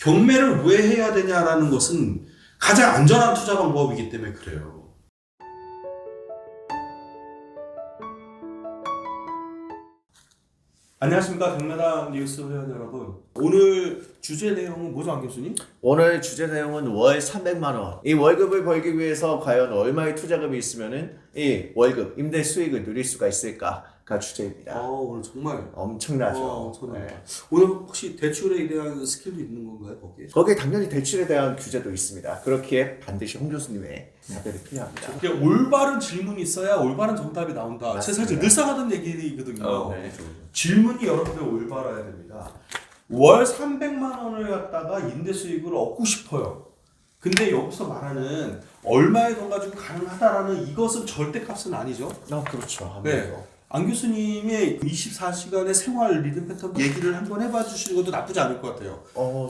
경매를 왜 해야 되냐라는 것은 가장 안전한 투자 방법이기 때문에 그래요. 안녕하십니까 경매당 뉴스 회원 여러분. 오늘 주제 내용은 뭐죠, 안 교수님? 오늘 주제 내용은 월 300만 원. 이 월급을 벌기 위해서 과연 얼마의 투자금이 있으면은 이 월급, 임대 수익을 누릴 수가 있을까가 주제입니다. 오늘 정말 엄청나죠. 엄청납니다. 네. 오늘 혹시 대출에 대한 스킬도 있는 건가요, 거기에? 거기에 당연히 대출에 대한 규제도 있습니다. 그렇기에 반드시 홍 교수님의 답변이 필요합니다. 이게 올바른 질문이 있어야 올바른 정답이 나온다. 맞습니다. 제가 사실 늘상 하던 얘기거든요. 네. 질문이 여러분들 올바라야 됩니다. 월 300만 원을 갖다가 임대 수익을 얻고 싶어요. 근데 여기서 말하는 얼마의 돈 가지고 가능하다라는 이것은 절대값은 아니죠. 그렇죠. 네. 안 교수님의 24시간의 생활 리듬 패턴 얘기를 한번 해봐 주시는 것도 나쁘지 않을 것 같아요.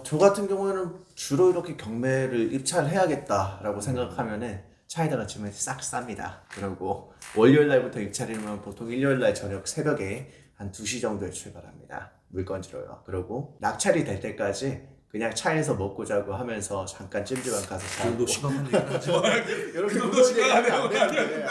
저 같은 경우에는 주로 이렇게 경매를 입찰해야겠다라고 생각하면은 차에다가 짐을 싹 쌉니다. 그리고 월요일 날부터 입찰이면 보통 일요일 날 저녁 새벽에 한 2시 정도에 출발합니다. 물건지로요. 그리고 낙찰이 될 때까지 그냥 차에서 먹고 자고 하면서 잠깐 찜질방 가서 그 자고. 정도 심각한 얘기는 하지 마. 이렇게 정도 심각하면 안 되는데.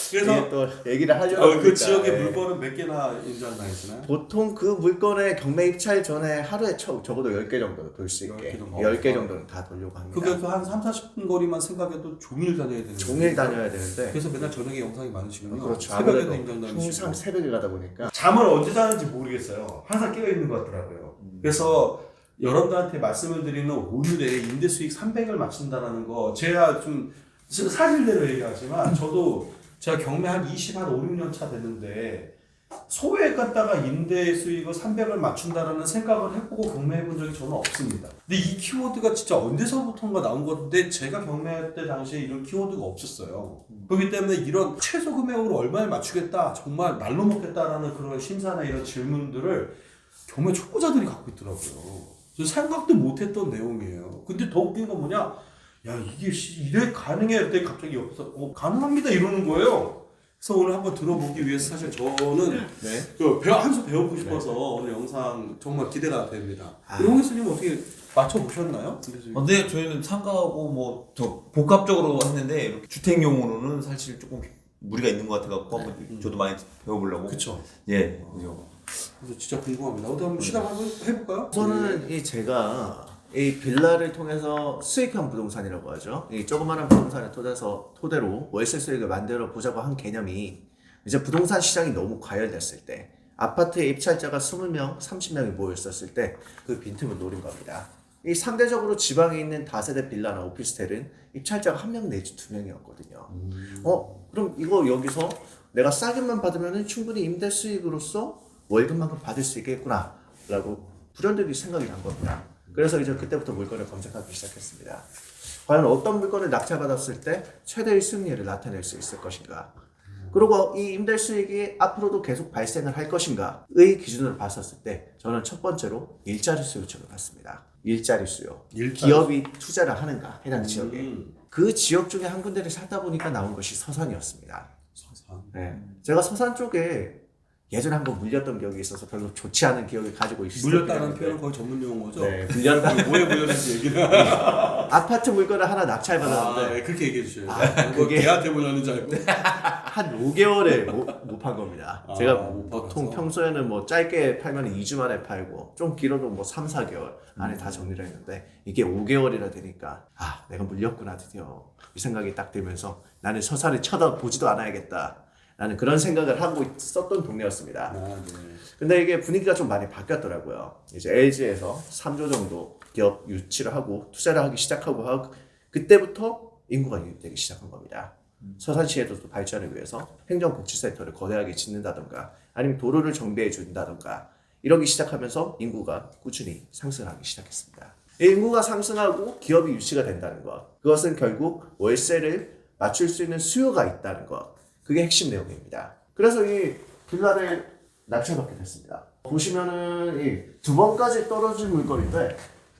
그래서 또 얘기를 하려고 그 지역의 네. 물건은 몇 개나 인정당했나요? 보통 그 물건의 경매 입찰 전에 하루에 적어도 10개 정도 돌 수 있게 10개 정도. 10개 정도는 다 돌려고 합니다. 그게 한 3, 40분 거리만 생각해도 종일 다녀야 되는 종일 다녀야 되는데 그래서 맨날 저녁에 영상이 많으시군요. 그렇죠. 새벽에도 아무래도 인정당이시고 항상 새벽에 가다 보니까 잠을 언제 자는지 모르겠어요. 항상 깨어 있는 것 같더라고요. 그래서 여러분들한테 말씀을 드리는 오늘의 임대 수익 300을 맞춘다라는 거 제가 좀 사실대로 얘기하지만 저도 제가 경매 한 5, 6년 차 됐는데 소액 갖다가 임대 수익을 300을 맞춘다라는 생각을 해보고 경매해 본 적이 저는 없습니다. 근데 이 키워드가 진짜 언제서부턴가 나온 건데 제가 경매할 때 당시에 이런 키워드가 없었어요. 그렇기 때문에 이런 최소 금액으로 얼마를 맞추겠다, 정말 날로 먹겠다라는 그런 심사나 이런 질문들을 경매 초보자들이 갖고 있더라고요. 생각도 못했던 내용이에요. 근데 더 웃긴 건 뭐냐? 야, 이게 이래 가능해? 그때 갑자기 옆에서 가능합니다 이러는 거예요. 그래서 오늘 한번 들어보기 위해서 사실 저는 네. 한 수 배우고 싶어서 오늘 영상 정말 기대가 됩니다. 홍 교수님 어떻게 맞춰보셨나요? 근데 저희는 상가하고 뭐 더 복합적으로 했는데 이렇게 주택용으로는 사실 조금 무리가 있는 것 같아갖고 한번 저도 많이 배워보려고. 그쵸. 예. 그죠. 그래서 진짜 궁금합니다. 어떻게 한번 시작 한번 해볼까요? 우선은 이 제가 이 빌라를 통해서 수익한 부동산이라고 하죠. 이 조그마한 부동산을 토대로 월세 수익을 만들어 보자고 한 개념이 이제 부동산 시장이 너무 과열됐을 때 아파트에 입찰자가 20명, 30명이 모였었을 때 그 빈틈을 노린 겁니다. 이 상대적으로 지방에 있는 다세대 빌라나 오피스텔은 입찰자가 1명 내지 2명이었거든요. 그럼 이거 여기서 내가 싸게만 받으면 충분히 임대 수익으로서 월급만큼 받을 수 있겠구나 라고 불현듯이 생각이 난 겁니다. 그래서 이제 그때부터 물건을 검색하기 시작했습니다. 과연 어떤 물건을 낙찰받았을 때 최대의 수익률을 나타낼 수 있을 것인가, 그리고 이 임대 수익이 앞으로도 계속 발생을 할 것인가의 기준으로 봤었을 때 저는 첫 번째로 일자리 수요층을 봤습니다. 일자리 수요. 기업이 투자를 하는가 해당 지역에. 그 지역 중에 한 군데를 살다 보니까 나온 것이 서산이었습니다. 서산. 네. 제가 서산 쪽에 예전에 한번 물렸던 기억이 있어서 별로 좋지 않은 기억을 가지고 있어요. 물렸다는 표현은 거의 전문 용어죠? 네, 물렸다. 뭐에 물렸는지 얘기는. 아파트 물건을 하나 낙찰받았는데 네, 그렇게 얘기해 주셔요. 그게 걔한테 물렸는지 알고. 한 5개월에 못 판 겁니다. 제가 못 보통 팔아서. 평소에는 뭐 짧게 팔면 2주 만에 팔고 좀 길어도 뭐 3, 4개월 안에 다 정리를 했는데 이게 5개월이나 되니까 내가 물렸구나 드디어 이 생각이 딱 들면서 나는 서산을 쳐다보지도 않아야겠다 라는 그런 생각을 하고 있었던 동네였습니다. 네. 근데 이게 분위기가 좀 많이 바뀌었더라고요. 이제 LG에서 3조 정도 기업 유치를 하고 투자를 하기 시작하고 그때부터 인구가 유입되기 시작한 겁니다. 서산시에도 또 발전을 위해서 행정복지센터를 거대하게 짓는다던가 아니면 도로를 정비해 준다던가 이러기 시작하면서 인구가 꾸준히 상승하기 시작했습니다. 이 인구가 상승하고 기업이 유치가 된다는 것, 그것은 결국 월세를 맞출 수 있는 수요가 있다는 것, 그게 핵심 내용입니다. 그래서 이 빌라를 낙찰받게 됐습니다. 보시면은 이 2번까지 떨어진 물건인데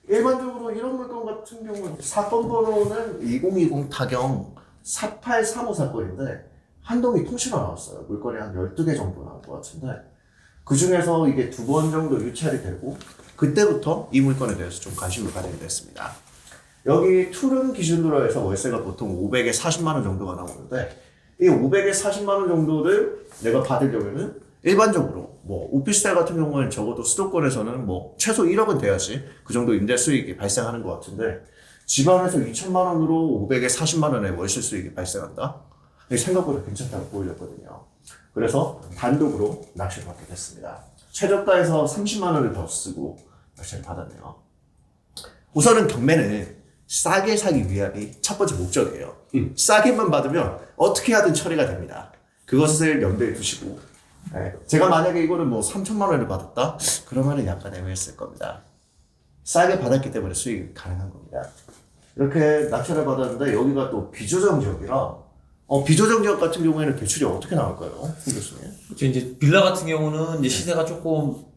일반적으로 이런 물건 같은 경우는 사건 번호는 2020 타경 4835 사건인데 한 동이 통째로 나왔어요. 물건이 한 12개 정도 나온 것 같은데 그 중에서 이게 2번 정도 유찰이 되고 그때부터 이 물건에 대해서 좀 관심을 가지게 됐습니다. 여기 투룸 기준으로 해서 월세가 보통 500에 40만 원 정도가 나오는데 이 500에 40만 원 정도를 내가 받으려면은 일반적으로 뭐 오피스텔 같은 경우는 적어도 수도권에서는 뭐 최소 1억은 돼야지 그 정도 임대 수익이 발생하는 것 같은데 지방에서 2천만 원으로 500에 40만 원의 월세 수익이 발생한다? 생각보다 괜찮다고 보이렸거든요. 그래서 단독으로 낚시를 받게 됐습니다. 최저가에서 30만 원을 더 쓰고 낚시를 받았네요. 우선은 경매는 싸게 사기 위함이 첫 번째 목적이에요. 싸게만 받으면 어떻게 하든 처리가 됩니다. 그것을 염두에 두시고 제가 만약에 이거를 뭐 3천만 원을 받았다? 그러면은 약간 애매했을 겁니다. 싸게 받았기 때문에 수익이 가능한 겁니다. 이렇게 낚시를 받았는데 여기가 또 비조정 지역이라 비조정 지역 같은 경우에는 대출이 어떻게 나올까요? 홍 교수님? 이제 빌라 같은 경우는 이제 시세가 조금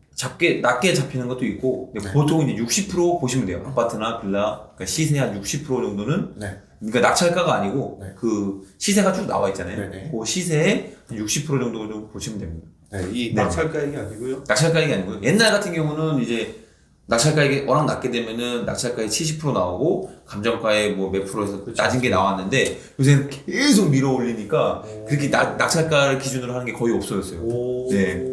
낮게 잡히는 것도 있고, 근데 보통 이제 60% 보시면 돼요. 아파트나 빌라, 그러니까 시세 한 60% 정도는, 그러니까 낙찰가가 아니고, 그 시세가 쭉 나와 있잖아요. 그 시세의 60% 정도 보시면 됩니다. 이 낙찰가액이 아니고요. 낙찰가액이 아니고요. 옛날 같은 경우는 이제 낙찰가액이 워낙 낮게 되면은 낙찰가액 70% 나오고 감정가액 뭐 몇 프로에서 낮은 게 나왔는데 요새는 계속 밀어 올리니까 그렇게 낙찰가를 기준으로 하는 게 거의 없어졌어요. 네.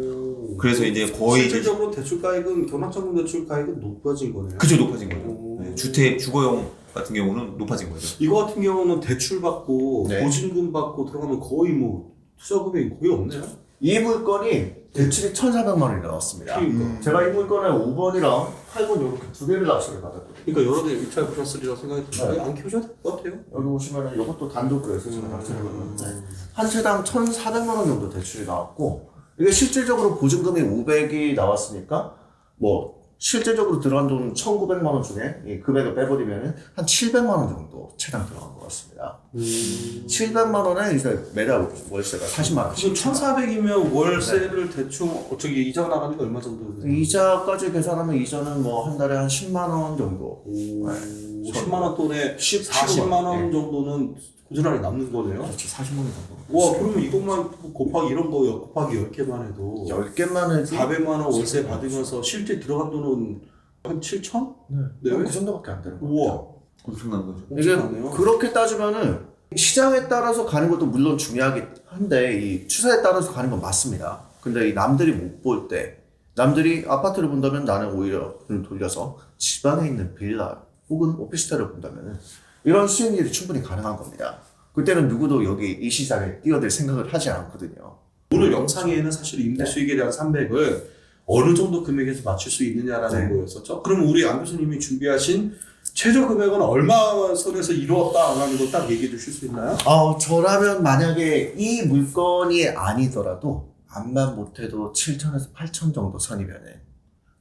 그래서 이제 거의 실질적으로 대출가액은 경락자금 대출가액은 높아진 거네요. 그죠, 높아진 거죠. 네. 주택 주거용 같은 경우는 높아진 거죠. 이거 같은 경우는 대출 받고 보증금 받고 들어가면 거의 뭐 투자 금액이 거의 없네요. 이 물건이 대출이 1,400만 원이 나왔습니다. 제가 이 물건을 5번이랑 8번 이렇게 두 개를 낚시를 받았거든요. 그러니까 여러 개 입찰 보셨으리라 생각이 드는데 안 키우셔도 될 것 같아요. 여기 보시면은 이것도 단독으로 해서 제가 낚시를 받았는데 한 채당 1,400만 원 정도 대출이 나왔고 이게 실질적으로 보증금이 500이 나왔으니까 뭐 실질적으로 들어간 돈은 1,900만 원 중에 이 금액을 빼버리면 한 700만 원 정도 채당 들어간 것 같습니다. 700만 원에 이제 매달 월세가 40만 원씩. 1,400이면 월세를 대충 어떻게 이자 나가는 게 얼마 정도? 이자까지 계산하면 이자는 뭐 한 달에 한 10만 원 정도. 10만 원 돈에 17만 40만 원 정도는 고스란히 남는 거네요. 그렇죠. 40만 원 정도. 와, 그러면 이것만 곱하기 이런 거 곱하기 10개만 해도 10개만 해도 400만 원 월세 받으면서 실제 들어간 돈은 한 7천? 네. 그 정도밖에 안 되는 거예요. 우와. 엄청난 거죠. 이게 엄청나네요. 그렇게 따지면은 시장에 따라서 가는 것도 물론 중요하긴 한데 이 추세에 따라서 가는 건 맞습니다. 근데 이 남들이 못 볼 때 남들이 아파트를 본다면 나는 오히려 눈을 돌려서 지방에 있는 빌라 혹은 오피스텔을 본다면은 이런 수익률이 충분히 가능한 겁니다. 그때는 누구도 여기 이 시장에 뛰어들 생각을 하지 않거든요. 오늘 영상에는 사실 임대 수익에 대한 300을 어느 정도 금액에서 맞출 수 있느냐라는 거였었죠. 그럼 우리 안 교수님이 준비하신 최저 금액은 얼마 선에서 이루었다라는 거 딱 얘기해 주실 수 있나요? 저라면 만약에 이 물건이 아니더라도 암만 못해도 7천에서 8천 정도 선이면은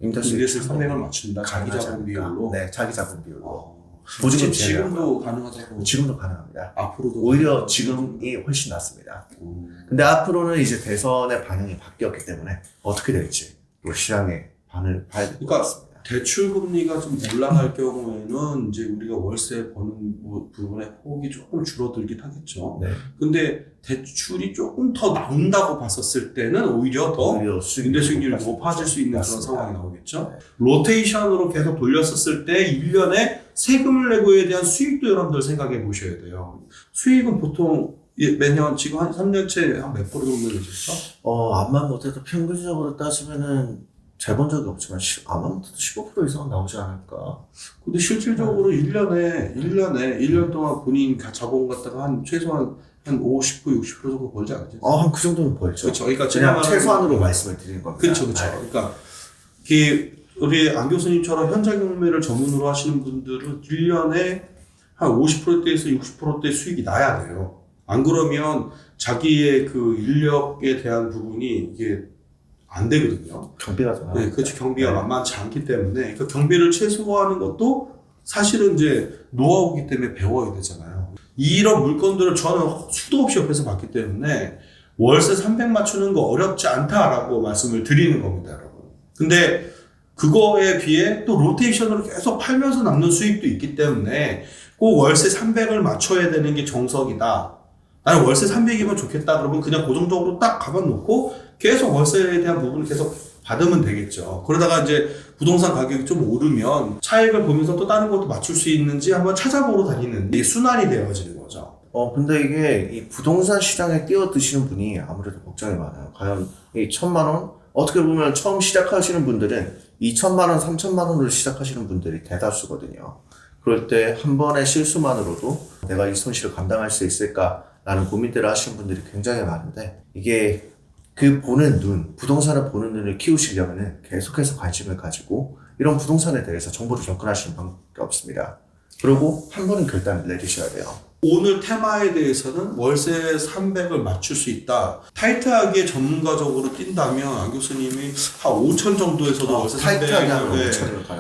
임대 수익 임대수익 300을 맞춘다. 자기 가능하지 자본 않을까. 비율로. 네, 자기 자본 비율로. 보증금 제외하고요. 지금도 가능하다고. 지금도 가능합니다. 앞으로도 오히려 지금이 훨씬 낫습니다. 근데 앞으로는 이제 대선의 반응이 바뀌었기 때문에 어떻게 될지 또 시장의 반응을 봐야 될 것 그러니까 같습니다. 대출 금리가 좀 올라갈 경우에는 이제 우리가 월세 버는 부분의 폭이 조금 줄어들긴 하겠죠. 네. 근데 대출이 조금 더 나온다고 봤었을 때는 오히려 더 오히려 임대 수익률이 높아질 높아질 수 있는 그런 맞습니다. 상황이 나오겠죠. 네. 로테이션으로 계속 돌렸었을 때 1년에 세금을 내고에 대한 수익도 여러분들 생각해 보셔야 돼요. 수익은 보통 매년 지금 한 3년째 한 몇 프로 정도 되셨죠? 암만 못해도 평균적으로 따지면은 재본 적이 없지만 암만 못해도 15% 이상 나오지 않을까. 근데 실질적으로 1년 동안 본인 자본 갖다가 한 최소한 한 50%, 60% 정도 벌지 않죠? 한 그 정도는 벌죠. 그렇죠. 그러니까 그냥 제가 최소한으로 말씀을 드리는 겁니다. 그렇죠, 그렇죠. 네. 그러니까 우리 안 교수님처럼 현장 경매를 전문으로 하시는 분들은 1년에 한 50%대에서 60%대 수익이 나야 돼요. 안 그러면 자기의 그 인력에 대한 부분이 이게 안 되거든요. 경비가 더 네, 그렇죠. 경비가 만만치 않기 때문에 그 경비를 최소화하는 것도 사실은 이제 노하우기 때문에 배워야 되잖아요. 이런 물건들을 저는 수도 없이 옆에서 봤기 때문에 월세 300 맞추는 거 어렵지 않다라고 말씀을 드리는 겁니다, 여러분. 근데 그거에 비해 또 로테이션으로 계속 팔면서 남는 수익도 있기 때문에 꼭 월세 300을 맞춰야 되는 게 정석이다. 나는 월세 300이면 좋겠다. 그러면 그냥 고정적으로 딱 가만 놓고 계속 월세에 대한 부분을 계속 받으면 되겠죠. 그러다가 이제 부동산 가격이 좀 오르면 차익을 보면서 또 다른 것도 맞출 수 있는지 한번 찾아보러 다니는 이 순환이 되어지는 거죠. 근데 이게 이 부동산 시장에 뛰어드시는 분이 아무래도 걱정이 많아요. 과연 이 1,000만 원? 어떻게 보면 처음 시작하시는 분들은 2,000만 원, 3,000만 원으로 시작하시는 분들이 대다수거든요. 그럴 때 한 번의 실수만으로도 내가 이 손실을 감당할 수 있을까라는 고민들을 하시는 분들이 굉장히 많은데, 이게 그 보는 눈, 부동산을 보는 눈을 키우시려면은 계속해서 관심을 가지고 이런 부동산에 대해서 정보를 접근하시는 방법이 없습니다. 그리고 한 번은 결단을 내리셔야 돼요. 오늘 테마에 대해서는 월세 300을 맞출 수 있다. 타이트하게 전문가적으로 뛴다면 안 교수님이 한 5천 정도에서도 월세 300을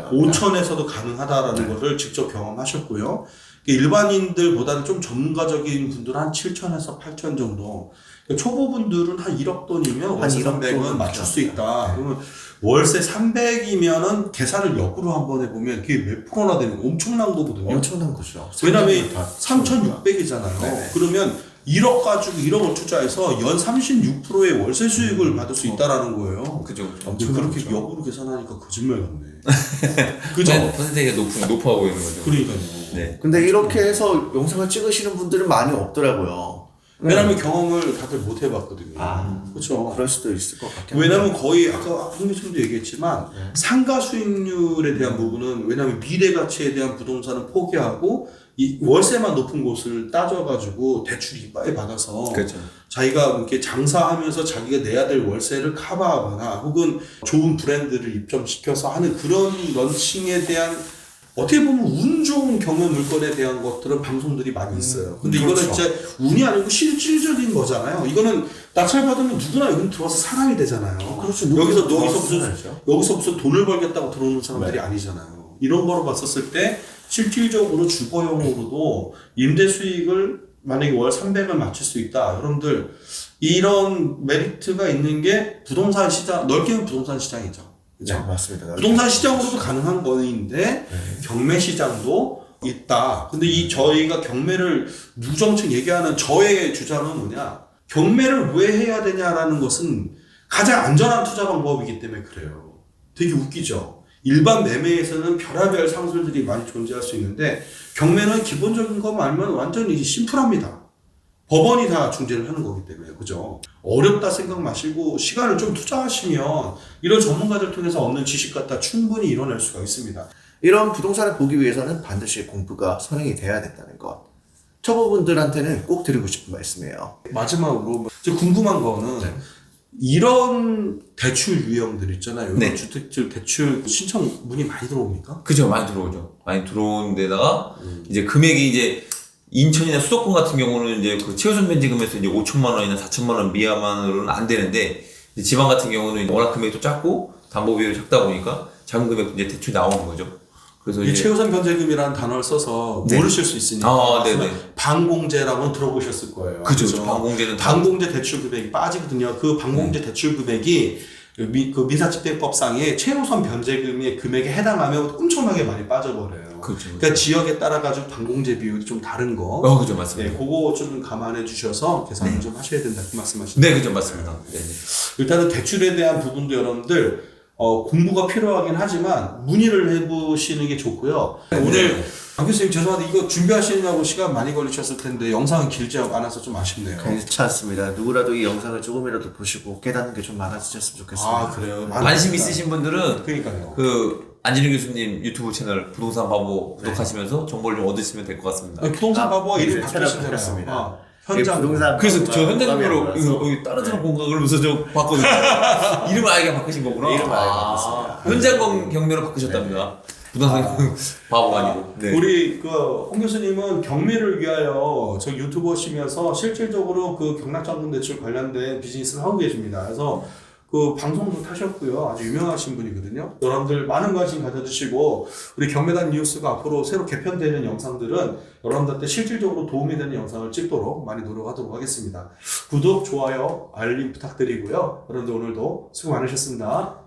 5천에서도 가능하다라는 것을 직접 경험하셨고요. 일반인들보다는 좀 전문가적인 분들은 한 7천에서 8천 정도. 초보분들은 한 1억 돈이면 월세 300은 맞출 수 있다. 그러면 월세 300이면은 계산을 역으로 한번 해보면 그게 몇 프로나 되는 엄청난 거거든요. 엄청난 거죠. 왜냐면 3,600이잖아요. 네네. 그러면 1억 가지고 1억을 투자해서 연 36%의 월세 수익을 받을 수 있다라는 거예요. 그죠. 근데 그렇게 역으로 계산하니까 거짓말 같네. 그죠? 퍼센테이지가 높아 보이는 거죠. 그러니까요. 네. 근데 이렇게 해서 영상을 찍으시는 분들은 많이 없더라고요. 왜냐면 경험을 다들 못 해봤거든요. 그렇죠. 그럴 수도 있을 것 같아요. 왜냐면 거의 아까 홍 교수님도 얘기했지만 상가 수익률에 대한 부분은 왜냐면 미래 가치에 대한 부동산은 포기하고 이 월세만 높은 곳을 따져가지고 대출 이빠이 받아서 그렇죠. 자기가 이렇게 장사하면서 자기가 내야 될 월세를 커버하거나 혹은 좋은 브랜드를 입점시켜서 하는 그런 런칭에 대한 어떻게 보면 운 좋은 경매 물건에 대한 것들은 방송들이 많이 있어요. 근데 이거는 그렇죠. 진짜 운이 아니고 실질적인 거잖아요. 이거는 낙찰 받으면 누구나 여기 들어와서 사람이 되잖아요. 그렇죠. 여기서 무슨 돈을 벌겠다고 들어오는 사람들이 아니잖아요. 이런 거로 봤었을 때 실질적으로 주거용으로도 임대 수익을 만약에 월 300을 맞출 수 있다. 여러분들 이런 메리트가 있는 게 부동산 시장, 넓게 보면 부동산 시장이죠. 네, 맞습니다. 부동산 시장으로도 가능한 거인데 경매 시장도 있다. 근데 이 저희가 경매를 무정책 얘기하는 저의 주장은 뭐냐? 경매를 왜 해야 되냐라는 것은 가장 안전한 투자 방법이기 때문에 그래요. 되게 웃기죠. 일반 매매에서는 별의별 상술들이 많이 존재할 수 있는데 경매는 기본적인 것만 알면 완전히 심플합니다. 법원이 다 중재를 하는 거기 때문에 그죠? 어렵다 생각 마시고 시간을 좀 투자하시면 이런 전문가들 통해서 얻는 지식 갖다 충분히 이뤄낼 수가 있습니다. 이런 부동산을 보기 위해서는 반드시 공부가 선행이 돼야 된다는 것. 초보분들한테는 꼭 드리고 싶은 말씀이에요. 마지막으로 저 궁금한 거는 이런 대출 유형들 있잖아요. 이런 주택들 대출 신청 문의 많이 들어옵니까? 그죠. 많이 들어오죠. 많이 들어오는 데다가 이제 금액이 이제 인천이나 수도권 같은 경우는 이제 그 최우선 변제금에서 이제 5천만 원이나 4천만 원 미만으로는 안 되는데 이제 지방 같은 경우는 워낙 금액도 작고 담보 비율이 작다 보니까 작은 금액도 이제 대출이 나오는 거죠. 그래서 이 최우선 변제금이라는 단어를 써서 모르실 수 있으니까 방공제라고는 들어보셨을 거예요. 그죠. 방공제 대출 금액이 빠지거든요. 그 방공제 대출 금액이 그 민사집행법상의 최우선 변제금의 금액에 해당하면 엄청나게 많이 빠져버려요. 그러니까 지역에 따라 가지고 방공제 비율이 좀 다른 거. 그죠, 맞습니다. 네, 그거 좀 감안해 주셔서 계산을 좀 하셔야 된다 그 말씀하시죠. 네, 그죠, 맞습니다. 네. 일단은 대출에 대한 부분도 여러분들 공부가 필요하긴 하지만 문의를 해보시는 게 좋고요. 오늘 강 교수님 죄송한데 이거 준비하시느라고 시간 많이 걸리셨을 텐데 영상은 길지 않아서 좀 아쉽네요. 괜찮습니다. 누구라도 이 영상을 조금이라도 보시고 깨닫는 게 좀 많아지셨으면 좋겠습니다. 아 그래요? 관심 있으신 분들은 그러니까요. 그 안진영 교수님 유튜브 채널 부동산 바보 구독하시면서 정보를 좀 얻으시면 될 것 같습니다. 부동산 바보가 이름 채널 바뀌었습니다. 현장 부동산. 그래서 저 현장으로 다른 사람 공각을 그러면서 저 봤거든요. 이름을 아예 바꾸신 거구나. 이름을 아예 바꿨습니다. 현장 경매로 바꾸셨답니다. 부동산 바보가 아니고. 네. 우리 홍 교수님은 경매를 위하여 저 유튜버시면서 실질적으로 그 경락자금 대출 관련된 비즈니스를 하고 계십니다. 그래서 그 방송도 타셨고요. 아주 유명하신 분이거든요. 여러분들 많은 관심 가져주시고 우리 경매단 뉴스가 앞으로 새로 개편되는 영상들은 여러분들한테 실질적으로 도움이 되는 영상을 찍도록 많이 노력하도록 하겠습니다. 구독, 좋아요, 알림 부탁드리고요. 여러분들 오늘도 수고 많으셨습니다.